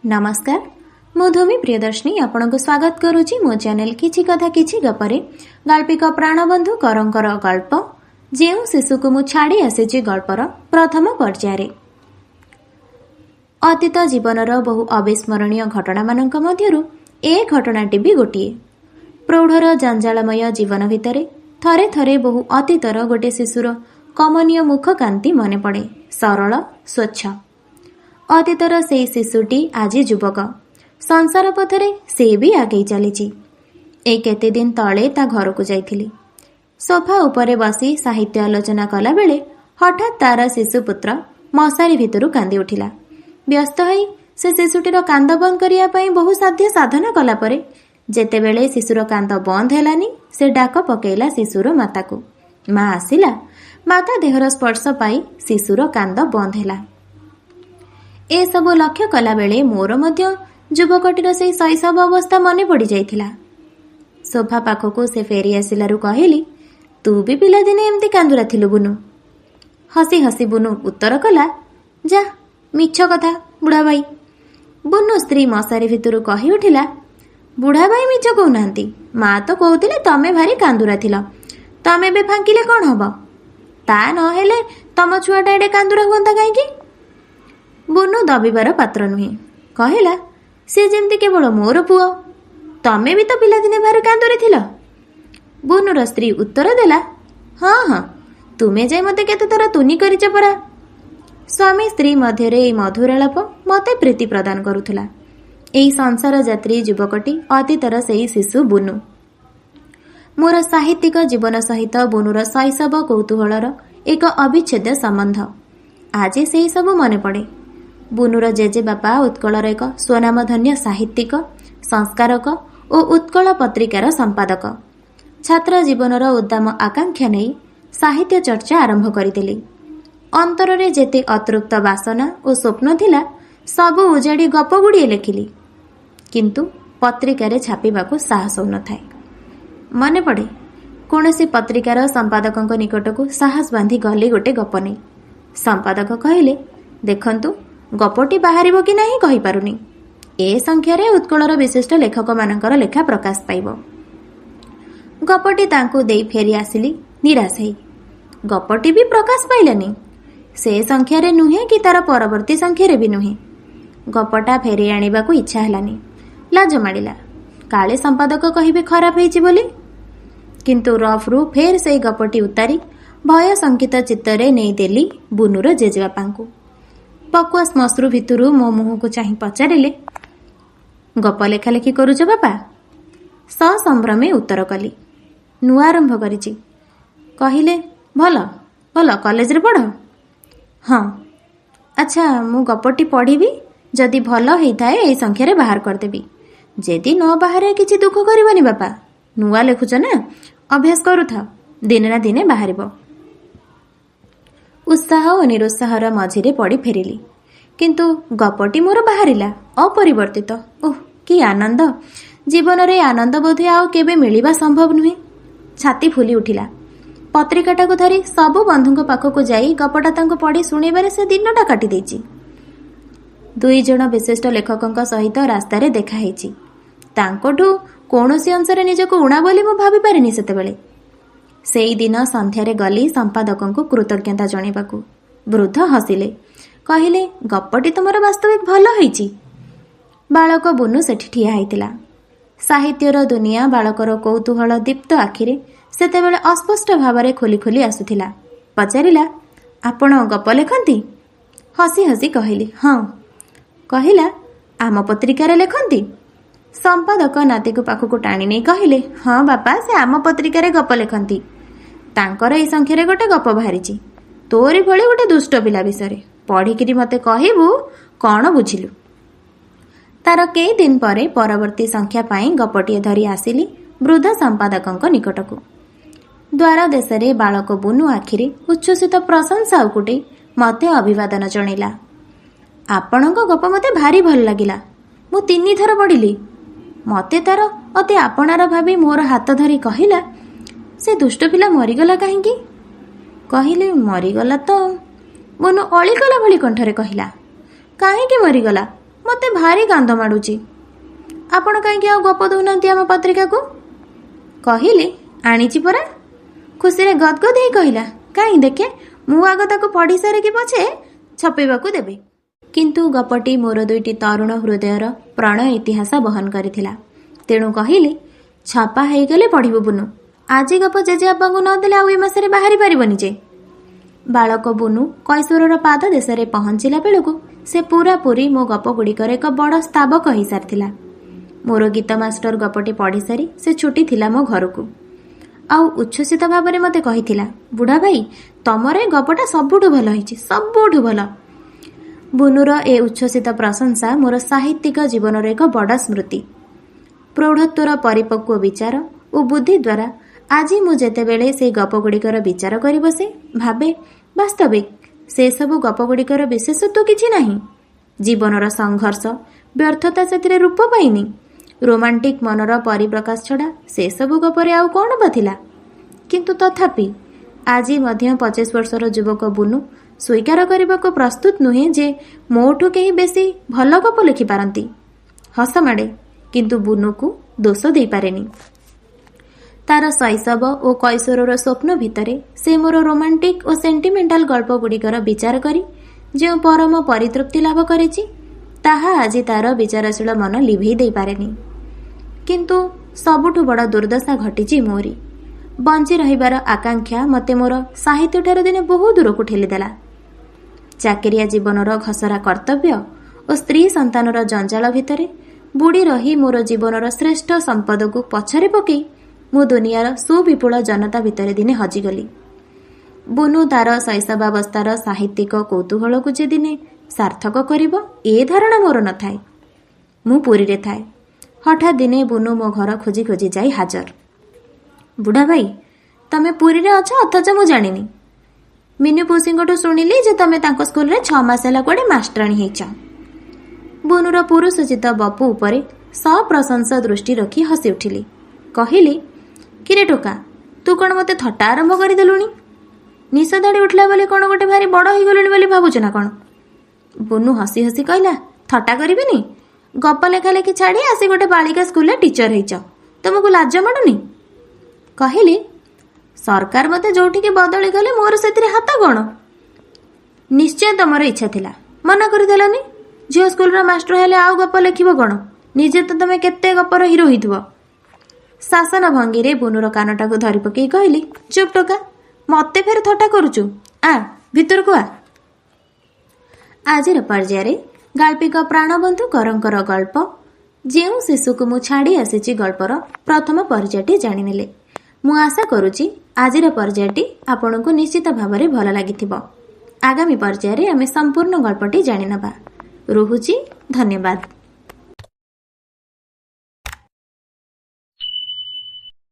नमस्कार मु धूमि प्रियदर्शिनी आपनको स्वागत करुछि मो चैनल किछि कथा किछि गपरे गाल्पिक प्राणबंधु करंकर गल्प जेउ शिशुको मु छाड़ी आसीछि गल्पर प्रथम पर्याय। अतीत जीवनर बहु अविस्मरणीय घटना मानक मध्यरु ए घटनाटी भी गोटिए। प्रौढ़र जंजालमय जीवन भितरे थरे थरे बहु अतीतर गोटे शिशुर कमनीय मुख कांति मने पड़े, सरल स्वच्छ। अतीतर से शिशुटी आज युवक, संसार पथरे से भी आगे चली। ए केते दिन तले ता घर को जाइथिली। सोफा उपरे बसी साहित्य आलोचना कला बेले हठात तार शिशुपुत्र मशारी भितरु कांदी उठिला। व्यस्त होई से शिशुटीर कांद बंद करिया पई बहु साध्य साधना कला परे जेतेबेले शिशुर कांद बंद हेलानी से डाक पकेइला शिशुर माताको। माँ आसिला, माता देहर स्पर्श पाई शिशुर कांद बंद हेला। ए सब लक्ष्य कला बेले मोर मध्य युवकटीर से शैशव अवस्था मने पड़ी जाइथिला। सोफा पाखको से फेरी आसिलारु कहिली, तू भी पिलादिने एमती कांदुरा थिलु बुनु। हसी हसी बुनु उत्तर कला, जा मिछ कथा बुढ़ा भाई। बुनु स्त्री मशारी भितरु कहि उठिला, बुढ़ा भाई मिछ कहउनांती, माँ तो कहउतिले तमे भारी कांदुरा थिल, तमे बे फांकिले कोन हबो? ता न हेले तम छुआटा एडे कांदुरा हुंता काईकी? बुनु दबिबार पात्र नुहे, कहिला, से जेमती केवल मोर पुओ, तमे भी तो पिलादिने भारी कांदुरी थिल। बुनुर स्त्री उत्तर देला, हाँ हाँ तुमे जाई मते केते थर तुनी करिच परा। स्वामी स्त्री मध्यरे एई मधुरालाप मते प्रीति प्रदान करुथुला। एई संसार यात्री युवकटी अतीतर सेई शिशु बुनु। मोर साहित्यिक जीवन सहित बुनुर शैशव कौतूहलर एक अविच्छेद्य संबंध। आज सेई सब मने पड़े। बुनुर जेजे बापा उत्कलर एक स्वनामधन्य साहित्यिक, संस्कारक और उत्कल पत्रिकार संपादक। छात्र जीवनर उद्दाम आकांक्षा नहीं साहित्य चर्चा आरंभ करदेली। अंतରରେ जेते अतृप्त बासना और स्वप्न थिला सब उजाड़ी गप गुड़िए लेखिली, किंतु पत्रिकार छापिबाकू साहस होन थाए। मने पड़े कौनसी पत्रिकार संपादक निकटकू साहस बांधी गली गोटे गप नहीं। संपादक कहले, देखंतु गपटी बाहरिबो कि नाही कहि पारुनी। ए संख्यारे उत्कलर विशिष्ट लेखक मानकर लेखा प्रकाश पाइबो। गपटी तांकू देई फेरी आसिली निराश हेई। गपटी भी प्रकाश पाइलानी। से संख्यारे नुहे कि तार परवर्ती संख्यारे भी नुहे। गपटा फेरी आनिबाकू इच्छा हेलानी। लाज माडिला, काले संपादक कहिबे खराब हेइची बोली। किंतु रफरू फेर से गपटी उतारी भय संकित चित्तरे नहीं देली बुनुर जेजेबापांकू। पकुआ श्मश्रु भितरु मो मुह को चाहि पचारिले, गप लेखा लेखी करुच बापा? ससंभ्रमे उत्तर कली, नुआ आरंभ करिछि। कहिले, भल भल कॉलेज रे पढ़? हाँ। अच्छा मु गपटी पढ़िबी, जदि भल हेइथाए एई संख्यारे बाहर करदेबी। जेदि न बाहरे किछि दुख करबनी बापा। नुआ लेखुच ना, अभ्यास करूथा, दिने ना दिने बाहरिबो। उत्साह और निरुत्साहर मझिरे पड़ी फेरिली, किंतु गपटी मोर बाहरिला अपरिवर्तित। ओह कि आनंद! जीवन रे आनंद बोधे आउ केबे मिलिबा संभव नुहे। छाती फुली उठिला। पत्रिकाटा को धरी सबु बंधुଙ୍କ पाखକୁ ଯାଇ गपटा तांको पढ़ी सुनेबारे से दिनटा काटी देछि। दुई जण विशिष्ट लेखकଙ୍କ सहित रास्तारे देखा हेछि। तांकोठु कोनोसी अंशरे निजको उणा बोली मु भाबी पारिनी सेतेबेले। सेई दिन संध्यारे गली संपादकଙ୍କୁ कृतज्ञता जणेबाकू। वृद्ध हसिले, कहिले, गपटी तुमर वास्तविक भल होईची। बालक बुनु सेठी ठिया हेइतिला। साहित्यर दुनिया बालकर कौतूहल दीप्त आखिरे सेतेबेले अस्पष्ट भावरे खोली खोली आसुथिला। पचारिला, आपण गप लेखंती? हसी हसी कहिली, हाँ। कहिला, आम पत्रिकारे लेखंती? संपादक नातीको पाखକୁ टाणी नै कहिले, हाँ बापा से आम पत्रिकारे गप लेखंती। तांकर एई संख्यारे गोटे गप बाहरिची, तोरी भली गोटे दुष्ट पिला विषय। पढ़िकिरी मते कहिबू कौन बुझिलु। तार कई दिन परे परवर्ती संख्या पाई गपटिए धरी आसिली वृद्ध संपादकଙ୍କ निकटकू। द्वार देशरे बालक बुनु आखिरे उच्छ्वसित प्रशंसा उकुटे मते अभिवादन जणैला। आपणଙ୍କ गप मते भारी भल लागिला। मु 3 थर पढ़िली। मते तार अति आपणार भाबी मोर हाथ धरी कहिला, से दुष्ट पिला मरीगला काहींकी? कहिले, मरीगला तो। बुनु अळीगला भली कंठरे कहिला, काहींकी मरीगला? ମୋତେ ଭାରି କାନ୍ଦ ମାଡ଼ୁଛି। ଆପଣ କାହିଁକି ଆଉ ଗପ ଦେଉନାହାନ୍ତି ଆମ ପତ୍ରିକାକୁ? କହିଲି, ଆଣିଛି ପରା। ଖୁସିରେ ଗଦଗଦ ହେଇ କହିଲା, କାହିଁ ଦେଖେ, ମୁଁ ଆଗ ତାକୁ ପଢ଼ି ସାରିକି ପଛେ ଛପେଇବାକୁ ଦେବି। କିନ୍ତୁ ଗପଟି ମୋର 2ଟି ତରୁଣ ହୃଦୟର ପ୍ରଣୟ ଇତିହାସ ବହନ କରିଥିଲା। ତେଣୁ କହିଲି, ଛପା ହେଇଗଲେ ପଢ଼ିବୁ ବୁନୁ। ଆଜି ଗପ ଜେଜେବାପାଙ୍କୁ ନ ଦେଲେ ଆଉ ଏ ମାସରେ ବାହାରି ପାରିବନି ଯେ। ବାଳକ ବୁନୁ କୈଶୋରର ପାଦ ଦେଶରେ ପହଞ୍ଚିଲା ବେଳକୁ ସେ ପୁରାପୁରି ମୋ ଗପଗୁଡ଼ିକର ଏକ ବଡ଼ ସ୍ତାବକ ହୋଇସାରିଥିଲା। ମୋର ଗୀତ ମାଷ୍ଟର ଗପଟି ପଢ଼ିସାରି ସେ ଛୁଟିଥିଲା ମୋ ଘରକୁ। ଆଉ ଉଚ୍ଛ୍ୱସିତ ଭାବରେ ମୋତେ କହିଥିଲା, ବୁଢ଼ା ଭାଇ, ତମର ଏ ଗପଟା ସବୁଠୁ ଭଲ ହେଇଛି, ସବୁଠୁ ଭଲ। ବୁନୁର ଏ ଉଚ୍ଛ୍ୱସିତ ପ୍ରଶଂସା ମୋର ସାହିତ୍ୟିକ ଜୀବନର ଏକ ବଡ଼ ସ୍ମୃତି। ପ୍ରୌଢ଼ତ୍ୱର ପରିପକ୍ୱ ବିଚାର ଓ ବୁଦ୍ଧି ଦ୍ୱାରା ଆଜି ମୁଁ ଯେତେବେଳେ ସେହି ଗପଗୁଡ଼ିକର ବିଚାର କରି ବସେ, ଭାବେ ବାସ୍ତବିକ ସେସବୁ ଗପଗୁଡ଼ିକର ବିଶେଷତ୍ୱ କିଛି ନାହିଁ। ଜୀବନର ସଂଘର୍ଷ, ବ୍ୟର୍ଥତା ସେଥିରେ ରୂପ ପାଇନି। ରୋମାଣ୍ଟିକ ମନର ପରିପ୍ରକାଶ ଛଡ଼ା ସେସବୁ ଗପରେ ଆଉ କ'ଣ ବା ଥିଲା? କିନ୍ତୁ ତଥାପି ଆଜି ମଧ୍ୟ 25 ବର୍ଷର ଯୁବକ ବୁନୁ ସ୍ୱୀକାର କରିବାକୁ ପ୍ରସ୍ତୁତ ନୁହେଁ ଯେ ମୋଠୁ କେହି ବେଶୀ ଭଲ ଗପ ଲେଖିପାରନ୍ତି। ହସ ମାଡ଼େ, କିନ୍ତୁ ବୁନୁକୁ ଦୋଷ ଦେଇପାରେନି। ତାର ଶୈଶବ ଓ କୈଶୋରର ସ୍ୱପ୍ନ ଭିତରେ ସେ ମୋର ରୋମାଣ୍ଟିକ ଓ ସେଣ୍ଟିମେଣ୍ଟାଲ ଗଳ୍ପଗୁଡ଼ିକର ବିଚାର କରି ଯେଉଁ ପରମ ପରିତୃପ୍ତି ଲାଭ କରିଛି, ତାହା ଆଜି ତାର ବିଚାରଶୀଳ ମନ ଲିଭେଇ ଦେଇପାରେନି। କିନ୍ତୁ ସବୁଠୁ ବଡ଼ ଦୁର୍ଦ୍ଦଶା ଘଟିଛି ମୋରି। ବଞ୍ଚି ରହିବାର ଆକାଂକ୍ଷା ମୋତେ ମୋର ସାହିତ୍ୟଠାରୁ ଦିନେ ବହୁ ଦୂରକୁ ଠେଲିଦେଲା। ଚାକିରିଆ ଜୀବନର ଘସରା କର୍ତ୍ତବ୍ୟ ଓ ସ୍ତ୍ରୀ ସନ୍ତାନର ଜଞ୍ଜାଳ ଭିତରେ ବୁଡ଼ି ରହି ମୋର ଜୀବନର ଶ୍ରେଷ୍ଠ ସମ୍ପଦକୁ ପଛରେ ପକାଇ ମୁଁ ଦୁନିଆର ସୁବିପୁଳ ଜନତା ଭିତରେ ଦିନେ ହଜିଗଲି। ବୁନୁ ତାର ଶୈଶବାବସ୍ଥାର ସାହିତ୍ୟିକ କୌତୂହଳକୁ ଯେ ଦିନେ ସାର୍ଥକ କରିବ, ଏ ଧାରଣା ମୋର ନଥାଏ। ମୁଁ ପୁରୀରେ ଥାଏ। ହଠାତ୍ ଦିନେ ବୁନୁ ମୋ ଘର ଖୋଜି ଖୋଜି ଯାଇ ହାଜର। ବୁଢ଼ା ଭାଇ, ତମେ ପୁରୀରେ ଅଛ, ଅଥଚ ମୁଁ ଜାଣିନି। ମିନୁ ପୁସିଙ୍କଠୁ ଶୁଣିଲି ଯେ ତମେ ତାଙ୍କ ସ୍କୁଲରେ 6 ମାସ ହେଲା କୁଆଡ଼େ ମାଷ୍ଟରାଣୀ ହେଇଛ। ବୁନୁର ପୁରୁଷୋଚିତ ବପୁ ଉପରେ ସପ୍ରଶଂସା ଦୃଷ୍ଟି ରଖି ହସି ଉଠିଲି। କହିଲି, କିରେ ଟୋକା, ତୁ କ'ଣ ମୋତେ ଥଟ୍ଟା ଆରମ୍ଭ କରିଦେଲୁଣି? ନିଶ ଦାଡ଼ି ଉଠିଲା ବୋଲି କ'ଣ ଗୋଟେ ଭାରି ବଡ଼ ହେଇଗଲୁଣି ବୋଲି ଭାବୁଛୁ ନା କ'ଣ? ବୁନୁ ହସି ହସି କହିଲା, ଥଟ୍ଟା କରିବିନି? ଗପ ଲେଖା ଲେଖି ଛାଡ଼ି ଆସି ଗୋଟେ ବାଳିକା ସ୍କୁଲରେ ଟିଚର ହେଇଛ, ତମକୁ ଲାଜ ମାଡ଼ୁନି? କହିଲି, ସରକାର ମୋତେ ଯୋଉଠିକି ବଦଳି ଗଲେ ମୋର ସେଥିରେ ହାତ କ'ଣ? ନିଶ୍ଚୟ ତମର ଇଚ୍ଛା ଥିଲା, ମନା କରିଦେଲନି। ଝିଅ ସ୍କୁଲର ମାଷ୍ଟର ହେଲେ ଆଉ ଗପ ଲେଖିବ କ'ଣ? ନିଜେ ତ ତମେ କେତେ ଗପର ହିରୋ ହେଇଥିବ। ଶାସନ ଭଙ୍ଗୀରେ ବୁନୁର କାନଟାକୁ ଧରି ପକେଇ କହିଲି, ଚୁପ୍ ଟୋକା, ମୋତେ ଫେର ଥଟ୍ଟା କରୁଛୁ? ଆ ଭିତରକୁ ଆ। ଆଜିର ପର୍ଯ୍ୟାୟରେ ଗାଳ୍ପିକ ପ୍ରାଣବନ୍ଧୁ କରଙ୍କର ଗଳ୍ପ ଯେଉଁ ଶିଶୁକୁ ମୁଁ ଛାଡ଼ି ଆସିଛି ଗଳ୍ପର ପ୍ରଥମ ପର୍ଯ୍ୟାୟଟି ଜାଣିନେଲେ। ମୁଁ ଆଶା କରୁଛି ଆଜିର ପର୍ଯ୍ୟାୟଟି ଆପଣଙ୍କୁ ନିଶ୍ଚିତ ଭାବରେ ଭଲ ଲାଗିଥିବ। ଆଗାମୀ ପର୍ଯ୍ୟାୟରେ ଆମେ ସମ୍ପୂର୍ଣ୍ଣ ଗଳ୍ପଟି ଜାଣିନେବା। ରହୁଛି, ଧନ୍ୟବାଦ।